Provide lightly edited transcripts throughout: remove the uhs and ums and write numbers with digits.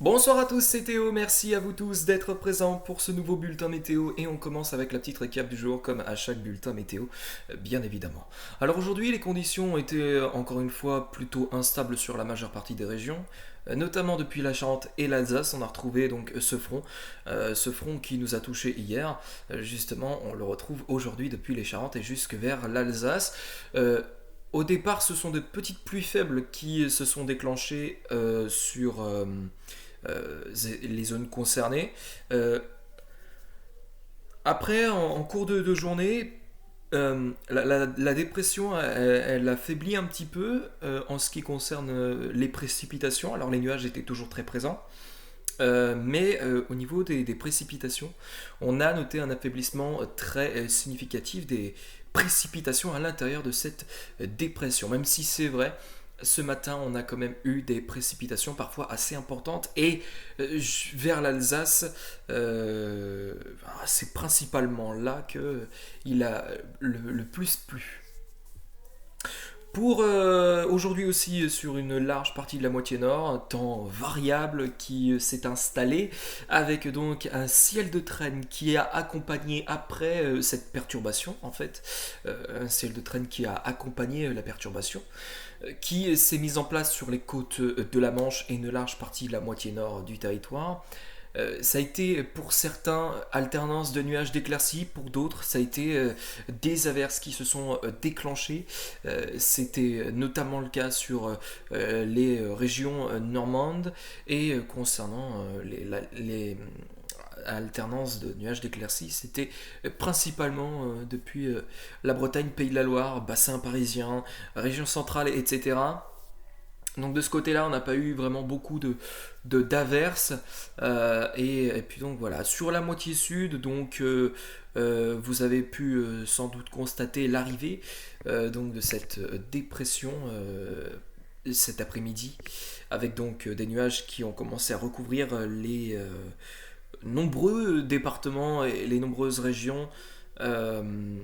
Bonsoir à tous, c'est Théo, merci à vous tous d'être présents pour ce nouveau bulletin météo et on commence avec la petite récap du jour comme à chaque bulletin météo, bien évidemment. Alors aujourd'hui les conditions ont été encore une fois plutôt instables sur la majeure partie des régions, notamment depuis la Charente et l'Alsace, on a retrouvé donc ce front qui nous a touché hier, justement on le retrouve aujourd'hui depuis les Charentes et jusque vers l'Alsace. Au départ, ce sont de petites pluies faibles qui se sont déclenchées sur les zones concernées. Euh, Après, en cours de journée, la dépression, elle affaiblit un petit peu en ce qui concerne les précipitations. Alors les nuages étaient toujours très présents, mais au niveau des précipitations, on a noté un affaiblissement très significatif des précipitations à l'intérieur de cette dépression. Même si c'est vrai, ce matin, on a quand même eu des précipitations parfois assez importantes et vers l'Alsace, c'est principalement là que il a le plus plu. Pour aujourd'hui aussi sur une large partie de la moitié nord, un temps variable qui s'est installé avec donc un ciel de traîne qui a accompagné après cette perturbation en fait, un ciel de traîne qui a accompagné la perturbation qui s'est mise en place sur les côtes de la Manche et une large partie de la moitié nord du territoire. Ça a été pour certains alternance de nuages d'éclaircies, pour d'autres ça a été des averses qui se sont déclenchées. C'était notamment le cas sur les régions normandes et concernant les alternance de nuages d'éclaircies, c'était principalement depuis la Bretagne, Pays de la Loire, bassin parisien, région centrale, etc. Donc de ce côté-là, on n'a pas eu vraiment beaucoup d'averses. Et puis donc voilà, sur la moitié sud, vous avez pu sans doute constater l'arrivée donc de cette dépression cet après-midi, avec donc des nuages qui ont commencé à recouvrir les nombreux départements et les nombreuses régions euh,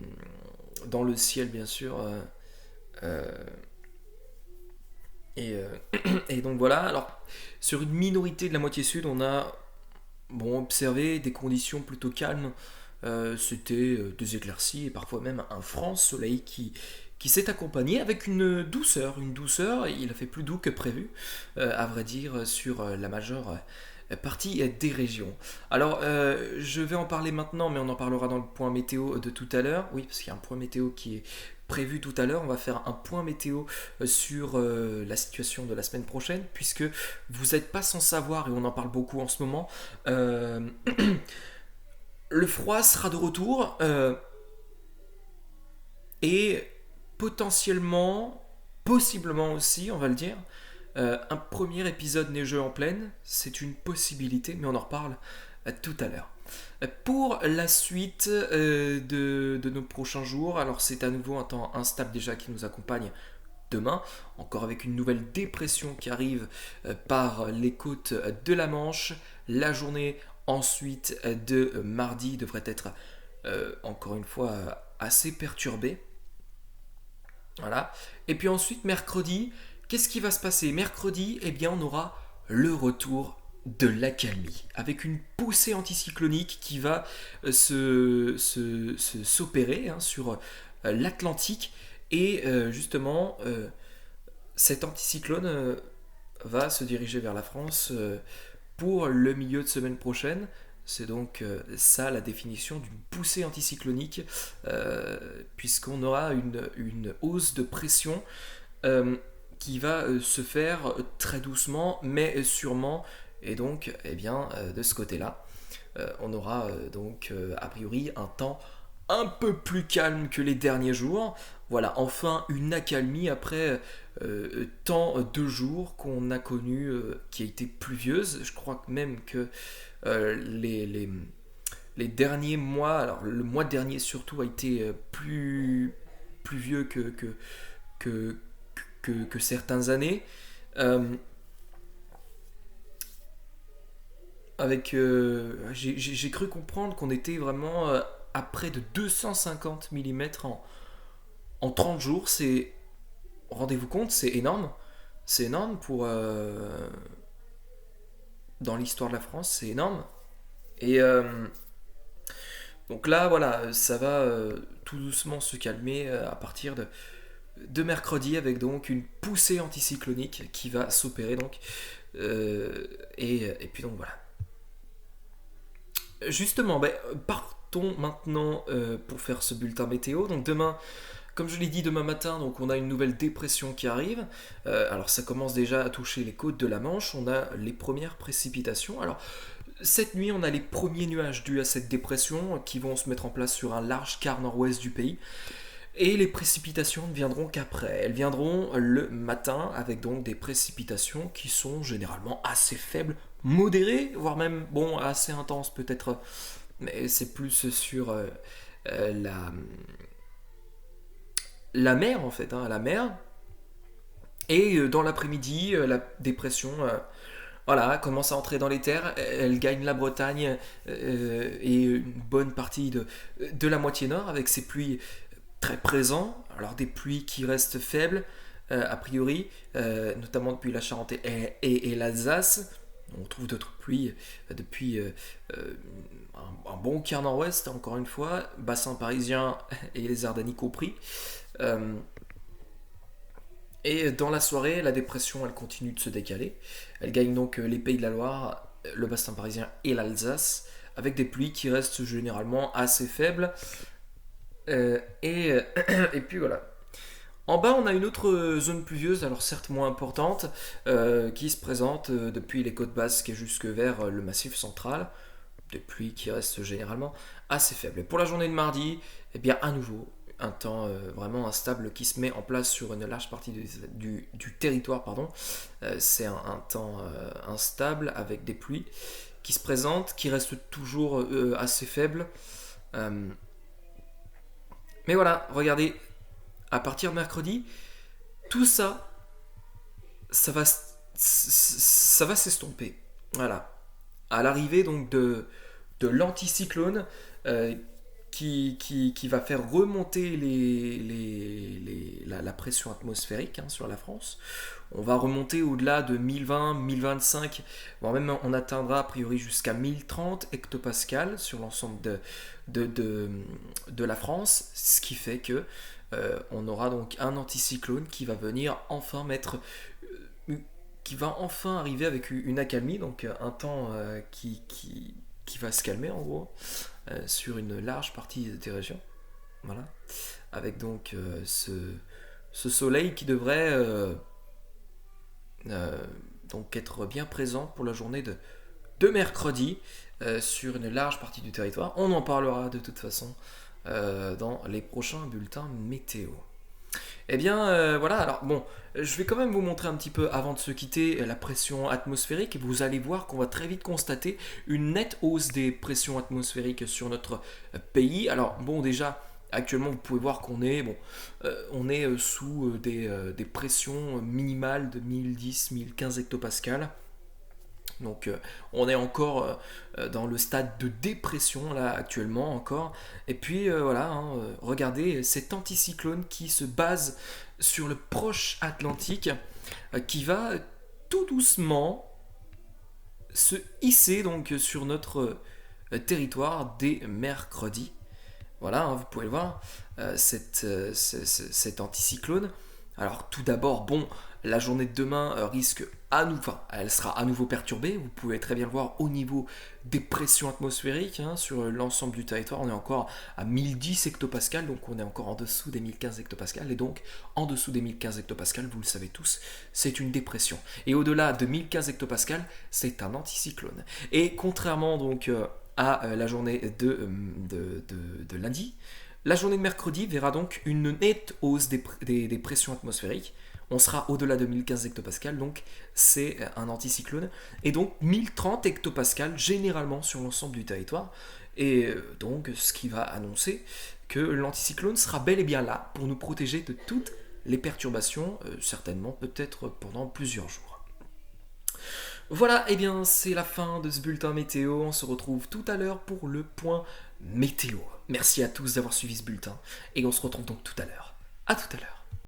dans le ciel bien sûr. Euh, et, euh, et donc voilà, alors sur une minorité de la moitié sud, on a observé des conditions plutôt calmes. C'était des éclaircies et parfois même un franc soleil qui s'est accompagné avec une douceur, il a fait plus doux que prévu, à vrai dire, sur la majeure partie des régions. Alors, je vais en parler maintenant, mais on en parlera dans le point météo de tout à l'heure. Oui, parce qu'il y a un point météo qui est prévu tout à l'heure. On va faire un point météo sur la situation de la semaine prochaine, puisque vous n'êtes pas sans savoir, et on en parle beaucoup en ce moment, le froid sera de retour et potentiellement, possiblement aussi, on va le dire, un premier épisode neigeux en plaine, c'est une possibilité, mais on en reparle tout à l'heure. Pour la suite de nos prochains jours, alors c'est à nouveau un temps instable déjà qui nous accompagne demain, encore avec une nouvelle dépression qui arrive par les côtes de la Manche. La journée ensuite de mardi devrait être encore une fois assez perturbée. Voilà. Et puis ensuite, mercredi, qu'est-ce qui va se passer? Mercredi, eh bien, on aura le retour de l'accalmie, avec une poussée anticyclonique qui va s'opérer sur l'Atlantique. Et justement, cet anticyclone va se diriger vers la France pour le milieu de semaine prochaine. C'est donc ça la définition d'une poussée anticyclonique, puisqu'on aura une hausse de pression qui va se faire très doucement, mais sûrement. Et donc, eh bien, de ce côté-là, on aura a priori un temps un peu plus calme que les derniers jours. Voilà, enfin une accalmie après tant de jours qu'on a connu qui a été pluvieuse. Je crois même que les derniers mois, alors le mois dernier surtout, a été plus pluvieux que, que certaines années. Euh, j'ai cru comprendre qu'on était vraiment à près de 250 mm en 30 jours. C'est, rendez-vous compte, c'est énorme. C'est énorme dans l'histoire de la France, c'est énorme. Et donc là, voilà, ça va tout doucement se calmer à partir de mercredi avec donc une poussée anticyclonique qui va s'opérer donc. Et puis donc voilà. Justement, ben, partons maintenant pour faire ce bulletin météo. Donc demain, comme je l'ai dit demain matin, donc on a une nouvelle dépression qui arrive. Alors ça commence déjà à toucher les côtes de la Manche. On a les premières précipitations. Alors cette nuit, on a les premiers nuages dus à cette dépression qui vont se mettre en place sur un large quart nord-ouest du pays. Et les précipitations ne viendront qu'après. Elles viendront le matin avec donc des précipitations qui sont généralement assez faibles, modérées, voire même bon assez intenses peut-être. Mais c'est plus sur la mer en fait, hein, la mer. Et dans l'après-midi, la dépression voilà, commence à entrer dans les terres. Elle gagne la Bretagne et une bonne partie de la moitié nord avec ses pluies très présents. Alors des pluies qui restent faibles a priori, notamment depuis la Charente et l'Alsace. On trouve d'autres pluies depuis un bon quart nord-ouest, encore une fois, bassin parisien et les Ardennais compris. Euh, et dans la soirée, la dépression, elle continue de se décaler. Elle gagne donc les Pays de la Loire, le bassin parisien et l'Alsace, avec des pluies qui restent généralement assez faibles. Et puis voilà. En bas, on a une autre zone pluvieuse, alors certes moins importante, qui se présente depuis les côtes basques jusque vers le massif central. Des pluies qui restent généralement assez faibles. Et pour la journée de mardi, eh bien à nouveau, un temps vraiment instable qui se met en place sur une large partie du territoire. Pardon. C'est un temps instable avec des pluies qui se présentent, qui restent toujours assez faibles. Mais voilà, regardez, à partir de mercredi, tout ça, ça va s'estomper. Voilà. À l'arrivée donc de l'anticyclone qui va faire remonter la pression atmosphérique hein, sur la France. On va remonter au-delà de 1020, 1025, voire même on atteindra a priori jusqu'à 1030 hectopascales sur l'ensemble de la France, ce qui fait que on aura donc un anticyclone qui va venir enfin qui va enfin arriver avec une accalmie, donc un temps qui va se calmer en gros sur une large partie des régions. Voilà. Avec donc ce soleil qui devrait donc être bien présent pour la journée de mercredi sur une large partie du territoire. On en parlera de toute façon dans les prochains bulletins météo. Eh bien voilà, alors bon, je vais quand même vous montrer un petit peu avant de se quitter la pression atmosphérique et vous allez voir qu'on va très vite constater une nette hausse des pressions atmosphériques sur notre pays. Alors bon déjà, actuellement vous pouvez voir qu'on est, on est sous des pressions minimales de 1010, 1015 hectopascales. Donc on est encore dans le stade de dépression là actuellement encore. Et puis voilà, hein, regardez cet anticyclone qui se base sur le proche Atlantique, qui va tout doucement se hisser donc sur notre territoire dès mercredi. Voilà, hein, vous pouvez le voir, cet anticyclone. Alors tout d'abord, bon, la journée de demain risque à nouveau, enfin, elle sera à nouveau perturbée. Vous pouvez très bien le voir au niveau des pressions atmosphériques hein, sur l'ensemble du territoire. On est encore à 1010 hectopascales, donc on est encore en dessous des 1015 hectopascales. Et donc, en dessous des 1015 hectopascales, vous le savez tous, c'est une dépression. Et au-delà de 1015 hectopascales, c'est un anticyclone. Et contrairement donc à la journée de lundi, la journée de mercredi verra donc une nette hausse des pressions atmosphériques. On sera au-delà de 1015 hectopascales, donc c'est un anticyclone. Et donc 1030 hectopascales généralement sur l'ensemble du territoire. Et donc ce qui va annoncer que l'anticyclone sera bel et bien là pour nous protéger de toutes les perturbations, certainement peut-être pendant plusieurs jours. Voilà, et bien c'est la fin de ce bulletin météo. On se retrouve tout à l'heure pour le point météo. Merci à tous d'avoir suivi ce bulletin et on se retrouve donc tout à l'heure. À tout à l'heure.